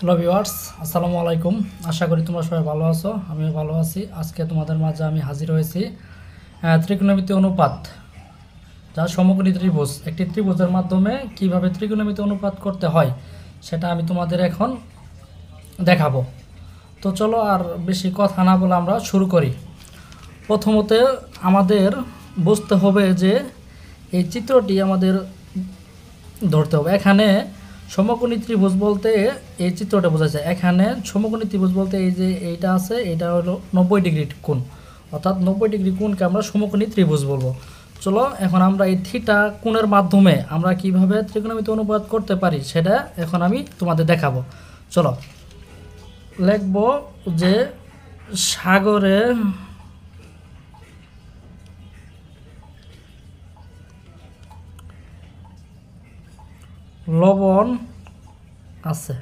Hello viewers, আসসালামু আলাইকুম। আশা করি তোমরা সবাই ভালো আছো, আমিও ভালো আছি। আজকে তোমাদের মাঝে আমি হাজির হয়েছি ত্রিকোণমিতি অনুপাত, যা সমকোণী ত্রিভুজ। একটি ত্রিভুজের মাধ্যমে কিভাবে ত্রিকোণমিতি অনুপাত করতে হয় সেটা আমি তোমাদের এখন দেখাবো। তো চলো আর বেশি কথা না বলে আমরা শুরু করি। প্রথমত আমাদের বুঝতে হবে যে এই চিত্রটি আমাদের ধরতে হবে। এখানে সমকোণী ত্রিভুজ বলতে এই চিত্রটা বোঝাচ্ছে। এখানে সমকোণী ত্রিভুজ বলতে এই যে এইটা আছে, এটা হলো 90 ডিগ্রি কোণ, অর্থাৎ 90 ডিগ্রি কোণকে আমরা সমকোণী ত্রিভুজ বলবো। চলো এখন আমরা এই থিটা কোণের মাধ্যমে আমরা কিভাবে ত্রিকোণমিতি অনুপাত করতে পারি সেটা এখন আমি তোমাদের দেখাবো। চলো লিখব যে সাগরে লবণ আছে।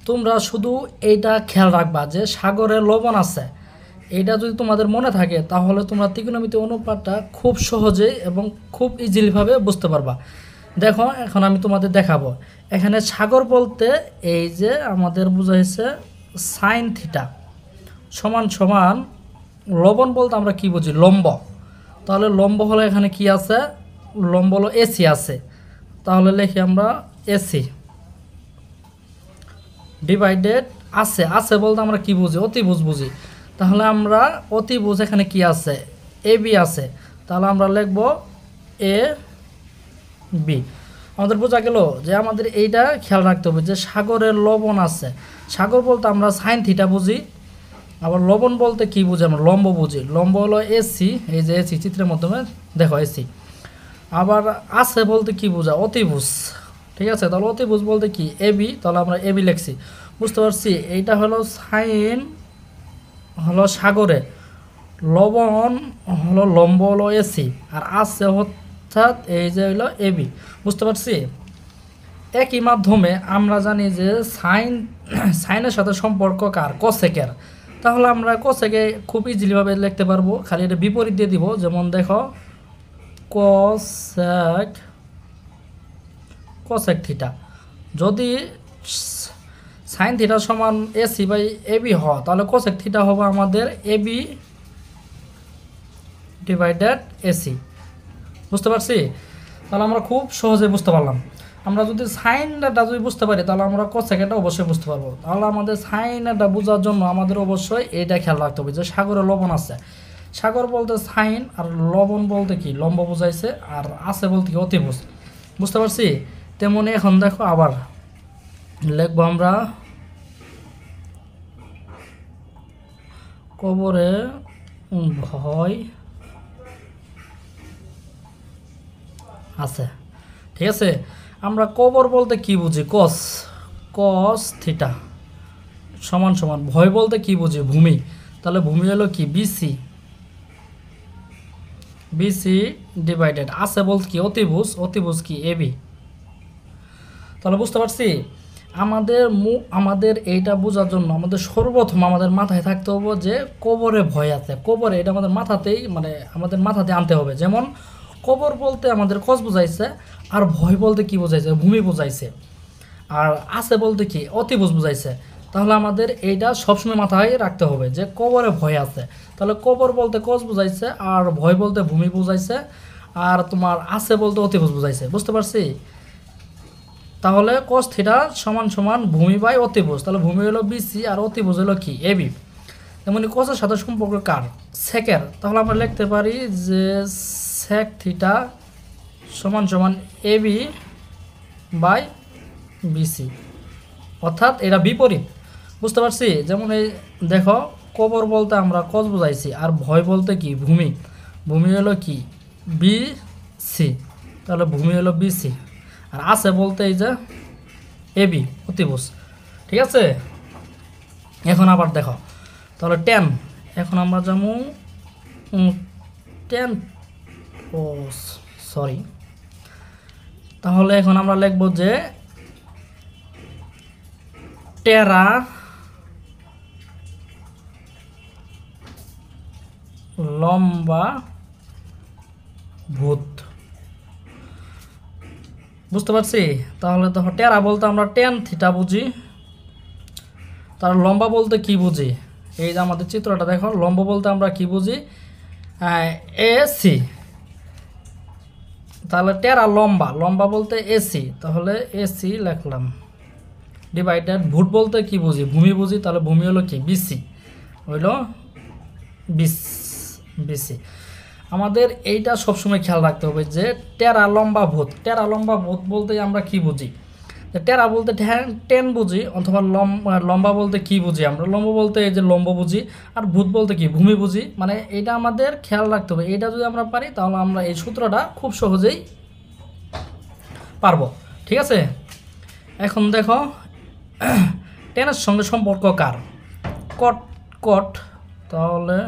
তোমরা শুধু এইটা খেয়াল রাখবা যে সাগরে লবণ আছে। এইটা যদি তোমাদের মনে থাকে তাহলে তোমরা ত্রিকোণমিতি অনুপাতটা খুব সহজেই এবং খুব ইজিলিভাবে বুঝতে পারবা। দেখো এখন আমি তোমাদের দেখাবো। এখানে সাগর বলতে এই যে আমাদের বোঝাইছে সাইন থিটা সমান সমান লবণ বলতে আমরা কি বুঝি, লম্ব। তাহলে লম্ব হলে এখানে কি আছে, লম্ব হলো এসি আছে। তাহলে লিখি আমরা এসি ডিভাইডেড আছে। আছে বলতে আমরা কি বুঝি, অতিভুজ বুঝি। তাহলে আমরা অতিভুজ এখানে কি আছে, এ বি আছে। তাহলে আমরা লিখব এ বি। আমাদের বোঝা গেল যে আমাদের এইটা খেয়াল রাখতে হবে যে সাগরের লবণ আছে। সাগর বলতে আমরা সাইন থিটা বুঝি, আবার লবণ বলতে কি বুঝি, আমরা লম্ব বুঝি। লম্ব হলো এসি, এই যে এসি চিত্রের মাধ্যমে দেখো এসি। আবার আছে বলতে কি বোঝা, অতিভুজ। ঠিক আছে, তাহলে অতিভুজ বলতে কি এবি, তাহলে আমরা এবি লিখছি। বুঝতে পারছি, এইটা হলো সাইন হলো সাগরে, লবণ হলো লম্ব হলো এসি, আর আছে অর্থাৎ এই যে হলো এবি। বুঝতে পারছি। একই মাধ্যমে আমরা জানি যে সাইনের সাথে সম্পর্ক কার, কোসেকের। তাহলে আমরা কোসেকে খুব ইজিলিভাবে লিখতে পারবো, খালি এটা বিপরীত দিয়ে দিব। যেমন দেখো কোসেক কোসেক থিটা, যদি সাইন থিটা সমান এসি বাই এবি হয় তাহলে কোসেক থিটা হবে আমাদের এবি ডিভাইডেড এসি। বুঝতে পারছি। তাহলে আমরা খুব সহজে বুঝতে পারলাম। আমরা যদি সাইনটা যদি বুঝতে পারি তাহলে আমরা কোসেকটা অবশ্যই বুঝতে পারবো। তাহলে আমাদের সাইনটা বোঝার জন্য আমাদের অবশ্যই এইটা খেয়াল রাখতে হবে যে সাগরে লবণ আছে। সাগর বলতে সাইন, আর লবণ বলতে কি লম্ব বোঝাইছে, আর আছে বলতে কি অতিভুজ। বুঝতে পারছি। তেমনি এখন দেখো আবার লিখবো আমরা কবরে ভয় আছে। ঠিক আছে, আমরা কবর বলতে কি বুঝি, কস কস থিটা সমান সমান ভয় বলতে কি বুঝি, ভূমি। তাহলে ভূমি হলো কি বিসি, বিসি ডিভাইডেড আছে বলতে কি অতিভুজ, অতিভুজ কি এবি। তাহলে বুঝতে পারছি। আমাদের এইটা বোঝার জন্য আমাদের সর্বপ্রথম আমাদের মাথায় থাকতে হবে যে কবরে ভয় আছে। কবরে এটা আমাদের মাথাতেই আমাদের মাথাতে আনতে হবে। যেমন কবর বলতে আমাদের কস বোঝাইছে, আর ভয় বলতে কি বোঝাইছে, ভূমি বোঝাইছে, আর আছে বলতে কি অতিভুজ বোঝাইছে। তাহলে আমাদের এইটা সবসময় মাথায় রাখতে হবে যে কবরে ভয় আছে। তাহলে কবর বলতে কস বোঝাইছে, আর ভয় বলতে ভূমি বোঝাইছে, আর তোমার আছে বলতে অতিভুজ বোঝাইছে। বুঝতে পারছি। তাহলে কস থিটা সমান সমান ভূমি বাই অতিভুজ। তাহলে ভূমি হলো বিসি আর অতিভুজ হলো কি এবি। তেমনি কসের সাথে সম্পর্ক কার, সেকের। তাহলে আমরা লিখতে পারি যে সেক থিটা সমান সমান এবি বাই বিসি, অর্থাৎ এটা বিপরীত। বুঝতে পারছি। যেমন এই দেখো কবর বলতে আমরা কস বোঝাইছি, আর ভয় বলতে কি ভূমি। ভূমি হলো কি বিসি, তাহলে ভূমি হলো বিসি, আর আছে বলতে এই যে এবি অতিভুজ। ঠিক আছে। এখন আবার দেখো তাহলে টেন, এখন আমরা যেমন টেন, ও সরি, তাহলে এখন আমরা লিখব যে টেরা লম্বা ভূত। বুঝতে পারছি? তাহলে তো টেরা বলতে আমরা টেন থিটা বুঝি, তার লম্বা বলতে কি বুঝি? এই যে আমাদের চিত্রটা দেখো, লম্বা বলতে আমরা কি বুঝি? এসি। তাহলে টেরা লম্বা, লম্বা বলতে এসি, তাহলে এসি লিখলাম। ডিভাইডেড ভূত বলতে কি বুঝি? ভূমি বুঝি, তাহলে ভূমি হলো কি? বিসি, হইল বিসি। আমাদের এইটা সবসময় খেয়াল রাখতে হবে যে টেরা লম্বা ভূত, টেরা লম্বা ভূত বলতে আমরা কি বুঝি? টেরা বলতে টেন বুঝি, অথবা লম্বা বলতে কি বুঝি? আমরা লম্বা বলতে এই যে লম্ব বুঝি, আর ভূত বলতে কি? ভূমি বুঝি। মানে এটা আমাদের খেয়াল রাখতে হবে। এটা যদি আমরা পারি তাহলে আমরা এই সূত্রটা খুব সহজেই পারবো। ঠিক আছে, এখন দেখো টেনের সঙ্গে সম্পর্ক কার? কট কট, তাহলে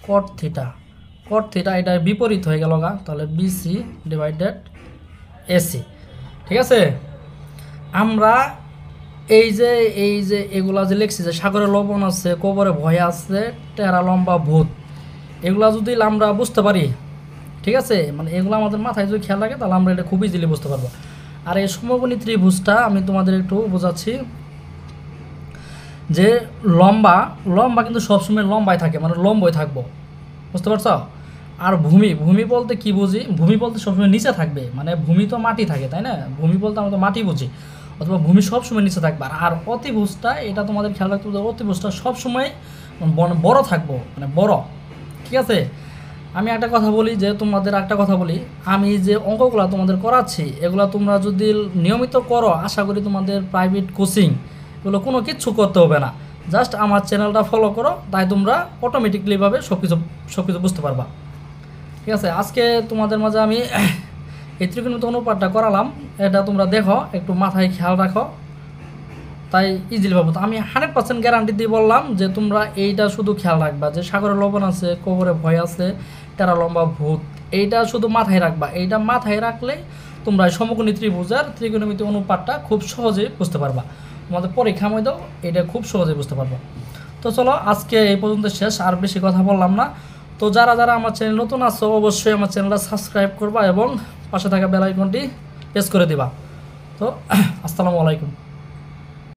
কট থিটা, কট থিটা এটা বিপরীত হয়ে গেল গা, তাহলে বিসি ডিভাইডেড এসি। ঠিক আছে, আমরা এই যে এগুলা যে লিখছি যে সাগরে লবণ আছে, কবরে ভয় আছে, টেরা লম্বা ভূত, এগুলা যদি আমরা বুঝতে পারি, ঠিক আছে, মানে এগুলো আমাদের মাথায় যদি খেয়াল রাখে তাহলে আমরা এটা খুব ইজিলি বুঝতে পারবো। আর এই সমকোণী ত্রিভুজটা আমি তোমাদের একটু বোঝাচ্ছি যে লম্বা লম্বা কিন্তু সবসময় লম্বাই থাকে, মানে লম্বই থাকবো, বুঝতে পারছো? আর ভূমি, ভূমি বলতে কি বুঝি? ভূমি বলতে সবসময় নিচে থাকবে, মানে ভূমি তো মাটি থাকে, তাই না? ভূমি বলতে আমরা তো মাটি বুঝি, অথবা ভূমি সবসময় নিচে থাকবে। আর অতিভুজটা এটা তোমাদের খেয়াল রাখতে হবে, অতিভুজটা সবসময় বড় থাকবো, মানে বড়। ঠিক আছে, আমি একটা কথা বলি, যে তোমাদের একটা কথা বলি, আমি যে অঙ্কগুলো তোমাদের করাচ্ছি এগুলো তোমরা যদি নিয়মিত করো, আশা করি তোমাদের প্রাইভেট কোচিং এগুলো কোনো কিচ্ছু করতে হবে না। জাস্ট আমার চ্যানেলটা ফলো করো, তাই তোমরা অটোমেটিকলিভাবে সব কিছু বুঝতে পারবা। ঠিক আছে, আজকে তোমাদের মাঝে আমি এই ত্রিকোণমিতি অনুপাতটা করালাম, এটা তোমরা দেখো, একটু মাথায় খেয়াল রাখো, তাই ইজিলি পাবো। তো আমি 100% গ্যারান্টি দিয়ে বললাম যে তোমরা এইটা শুধু খেয়াল রাখবা যে সাগরে লবণ আছে, কবরে ভয় আছে, টেরা লম্বা ভূত, এইটা শুধু মাথায় রাখবা। এইটা মাথায় রাখলেই তোমরা সমকোণী ত্রিভুজের ত্রিকোণমিতি অনুপাতটা খুব সহজেই বুঝতে পারবা। তোমাদের পরীক্ষা মধ্যেও এটা খুব সহজেই বুঝতে পারবা। তো চলো আজকে এই পর্যন্ত শেষ, আর বেশি কথা বললাম না। তো যারা যারা আমার চ্যানেল নতুন আছো অবশ্যই আমার চ্যানেলটা সাবস্ক্রাইব করবা এবং পাশে থাকা বেল আইকনটি প্রেস করে দিবা। তো আসসালামু আলাইকুম।